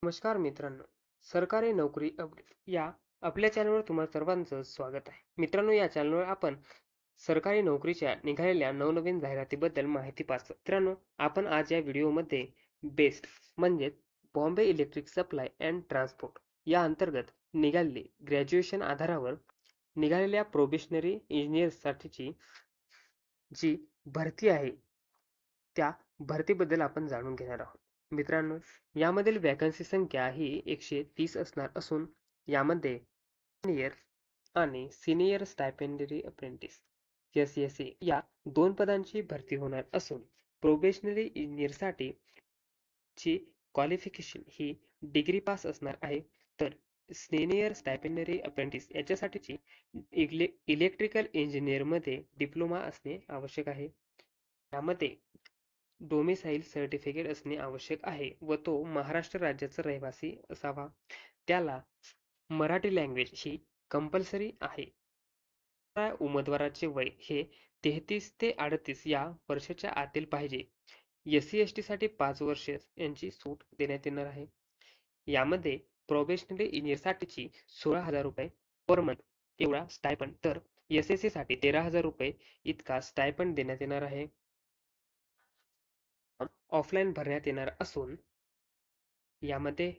नमस्कार मित्रांनो, सरकारी नोकरी अपडेट या आपल्या चॅनलवर तुम्हा सर्वांचं स्वागत आहे. मित्रांनो, या चॅनलवर आपण सरकारी नोकरीच्या निघालेल्या नवनवीन जाहिरातीबद्दल माहिती पाहतो. मित्रांनो, आपण आज या व्हिडिओमध्ये बेस्ट म्हणजे Bombay electric supply and transport या अंतर्गत निघालेली ग्रॅज्युएशन आधारावर निघालेल्या प्रोबेशनरी इंजिनियरसाठीची जी भरती आहे त्या भरतीबद्दल आपण जाणून घेणार आहोत. मित्रांनो, यामधील वॅकन्सी संख्या ही 130 असणार असून यामध्ये सिनियर आणि सिनियर स्टायपेंडरी अप्रेंटिस SSA या दोन पदांची भरती होणार असून प्रोबेशनरी इंजिनियरसाठी ची क्वालिफिकेशन ही डिग्री पास असणार आहे, तर सिनियर स्टायपेंडरी अप्रेंटिस याच्यासाठीची इलेक्ट्रिकल इंजिनिअरमध्ये डिप्लोमा असणे आवश्यक आहे. यामध्ये डोमिसाईल सर्टिफिकेट असणे आवश्यक आहे व तो महाराष्ट्र राज्याचा रहिवासी असावा. त्याला मराठी लँग्वेज ही कंपल्सरी आहे. उमेदवाराचे वय हे 33 ते 38 या वर्षाच्या आतील पाहिजे. SC/ST साठी 5 वर्ष यांची सूट देण्यात येणार आहे. यामध्ये प्रोबेशनरी इंजिनिअरसाठीची 16,000 रुपये पर मंथ एवढा स्टायपंड, तर SSA साठी 13,000 रुपये इतका स्टायपंड देण्यात येणार आहे. ऑफलाईन भरण्यात येणार असून यामध्ये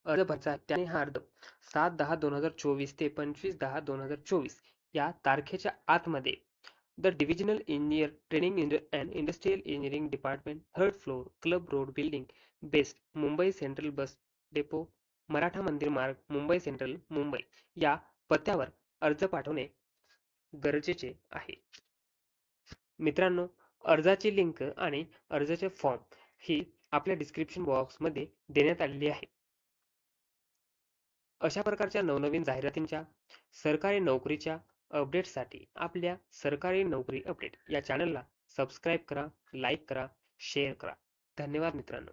अर्ज भरचा त्याने हा अर्ज 7/10/2024 ते 25/10/2024 या तारखेच्या आतमध्ये the divisional engineer training and industrial engineering department, 3rd floor, club road building, BEST, Mumbai central bus depot, Maratha Mandir Marg, Mumbai central, Mumbai या पत्त्यावर अर्ज पाठवणे गरजेचे आहे. मित्रांनो, अर्जाची लिंक आणि अर्जाचे फॉर्म ही आपल्या डिस्क्रिप्शन बॉक्समध्ये देण्यात आलेली आहे. अशा प्रकारच्या नवनवीन जाहिरातींच्या सरकारी नोकरीच्या अपडेट्ससाठी आपल्या सरकारी नोकरी अपडेट या चॅनलला सबस्क्राईब करा, लाईक करा, शेअर करा. धन्यवाद मित्रांनो.